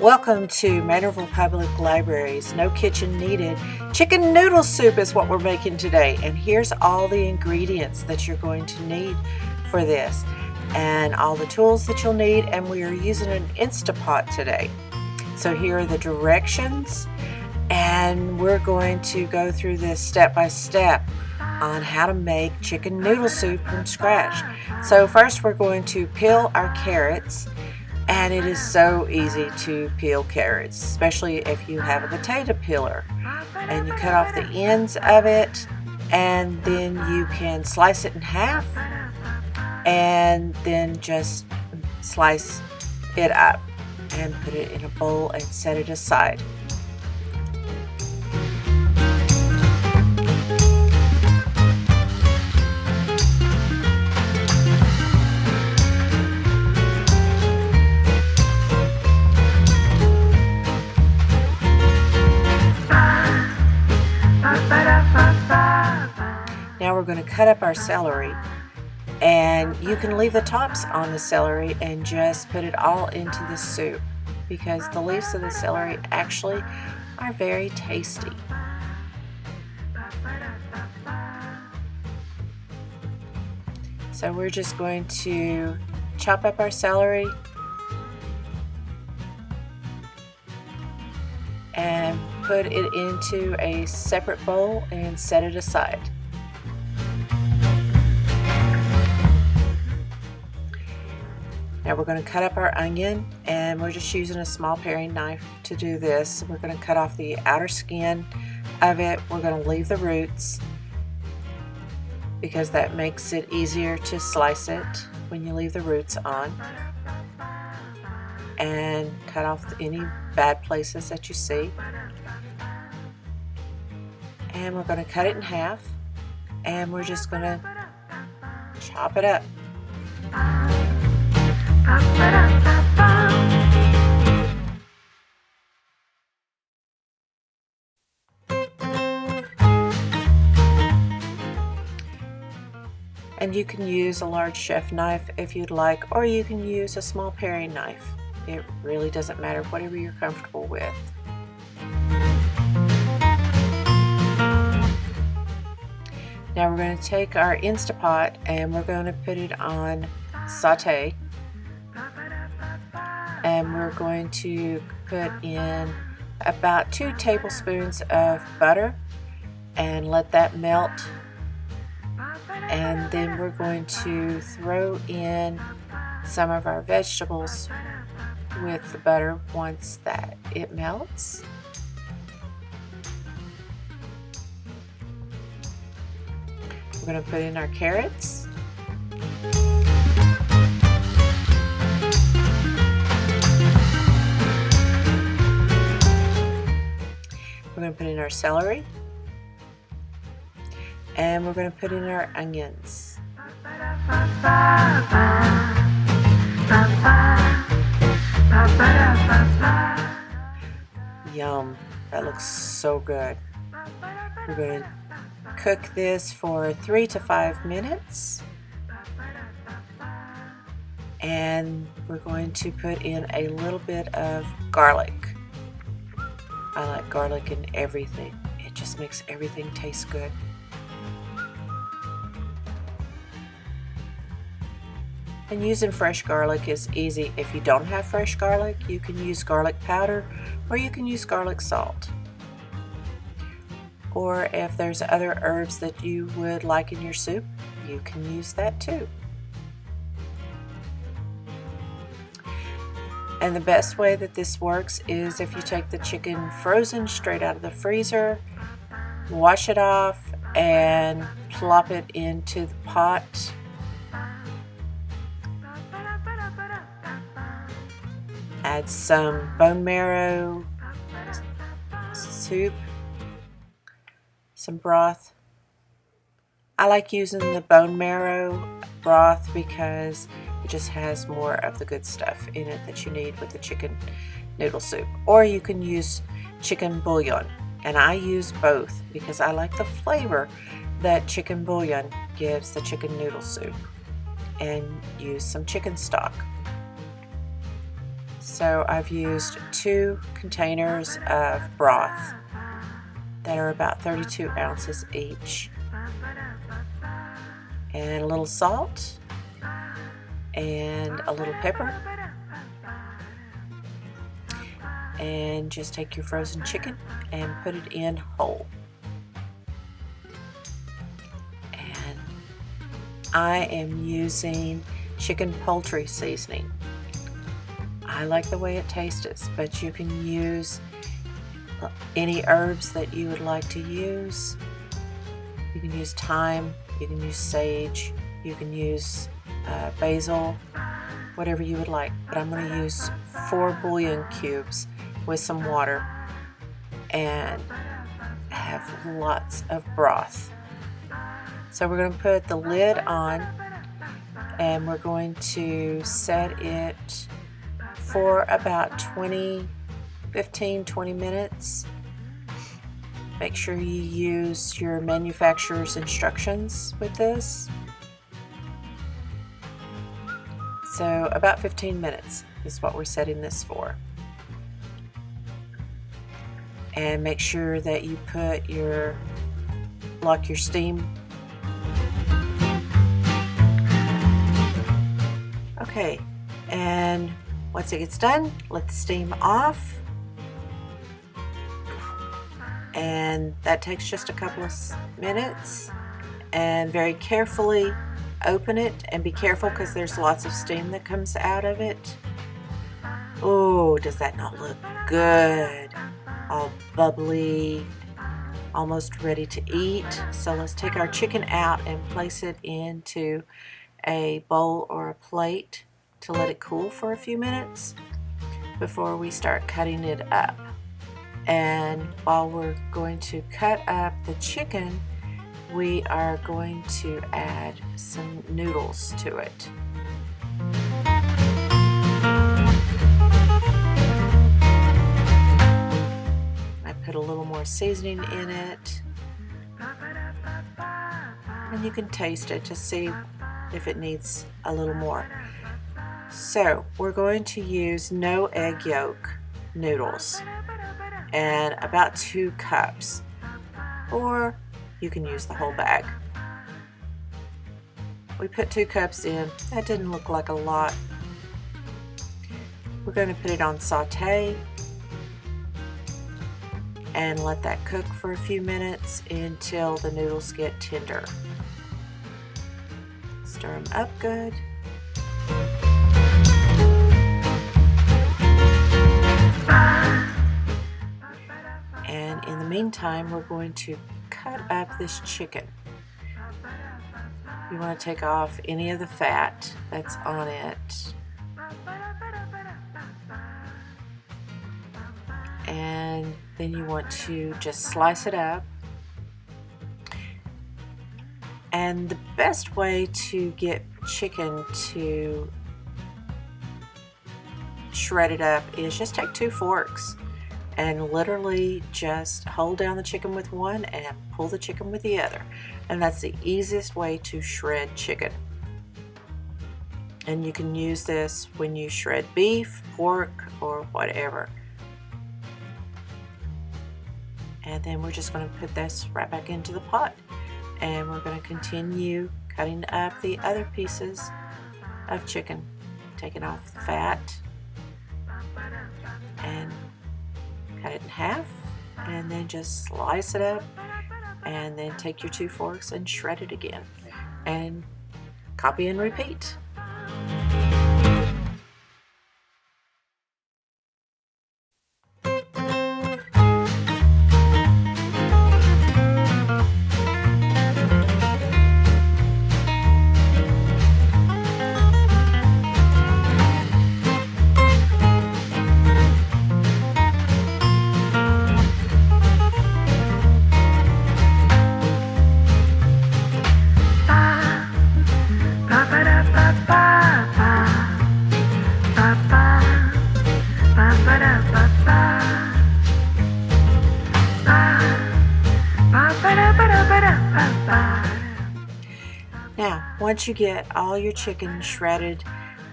Welcome to Manorville Public Library's No Kitchen Needed. Chicken noodle soup is what we're making today, and here's all the ingredients that you're going to need for this and all the tools that you'll need, and we are using an Instapot today. So here are the directions, and we're going to go through this step by step on how to make chicken noodle soup from scratch. So first we're going to peel our carrots. And it is so easy to peel carrots, especially if you have a potato peeler. And you cut off the ends of it, and then you can slice it in half, and then just slice it up and put it in a bowl and set it aside. Now we're going to cut up our celery, and you can leave the tops on the celery and just put it all into the soup because the leaves of the celery actually are very tasty. So we're just going to chop up our celery and put it into a separate bowl and set it aside. Now we're going to cut up our onion, and we're just using a small paring knife to do this. We're going to cut off the outer skin of it. We're going to leave the roots because that makes it easier to slice it when you leave the roots on. And cut off any bad places that you see. And we're going to cut it in half, and we're just going to chop it up. And you can use a large chef knife if you'd like, or you can use a small paring knife. It really doesn't matter, whatever you're comfortable with. Now we're going to take our Instapot and we're going to put it on saute. And we're going to put in about 2 tablespoons of butter and let that melt. And then we're going to throw in some of our vegetables with the butter once that it melts. We're going to put in our carrots. We're going to put in our celery. And we're going to put in our onions. Yum, that looks so good. We're going to cook this for 3 to 5 minutes. And we're going to put in a little bit of garlic. I like garlic in everything. It just makes everything taste good. And using fresh garlic is easy. If you don't have fresh garlic, you can use garlic powder or you can use garlic salt. Or if there's other herbs that you would like in your soup, you can use that too. And the best way that this works is if you take the chicken frozen straight out of the freezer, wash it off, and plop it into the pot. Add some bone marrow soup, some broth. I like using the bone marrow broth because it just has more of the good stuff in it that you need with the chicken noodle soup. Or you can use chicken bouillon, and I use both because I like the flavor that chicken bouillon gives the chicken noodle soup. And use some chicken stock. So I've used 2 containers of broth that are about 32 ounces each, and a little salt and a little pepper, and just take your frozen chicken and put it in whole. And I am using chicken poultry seasoning. I like the way it tastes, but you can use any herbs that you would like to use. You can use thyme, you can use sage, you can use basil, whatever you would like. But I'm going to use 4 bouillon cubes with some water and have lots of broth. So we're going to put the lid on and we're going to set it for about 15-20 minutes. Make sure you use your manufacturer's instructions with this. So about 15 minutes is what we're setting this for. And make sure that you put lock your steam. Okay, and once it gets done, let the steam off. And that takes just a couple of minutes. And very carefully open it, and be careful because there's lots of steam that comes out of it. Oh, does that not look good? All bubbly, almost ready to eat. So let's take our chicken out and place it into a bowl or a plate to let it cool for a few minutes before we start cutting it up. And while we're going to cut up the chicken, we are going to add some noodles to it. I put a little more seasoning in it, and you can taste it to see if it needs a little more. So we're going to use no egg yolk noodles and about 2 cups, or you can use the whole bag. We put 2 cups in. That didn't look like a lot. We're going to put it on saute and let that cook for a few minutes until the noodles get tender. Stir them up good. And in the meantime, we're going to cut up this chicken. You want to take off any of the fat that's on it. And then you want to just slice it up. And the best way to get chicken to shred it up is just take 2 forks and literally just hold down the chicken with one and pull the chicken with the other. And that's the easiest way to shred chicken. And you can use this when you shred beef, pork, or whatever. And then we're just going to put this right back into the pot. And we're going to continue cutting up the other pieces of chicken. Taking off the fat and cut it in half, and then just slice it up, and then take your 2 forks and shred it again, and copy and repeat. Now, once you get all your chicken shredded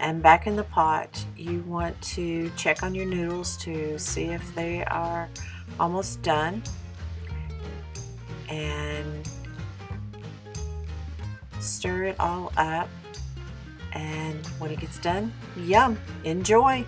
And back in the pot, you want to check on your noodles to see if they are almost done. And stir it all up. And when it gets done, yum, enjoy.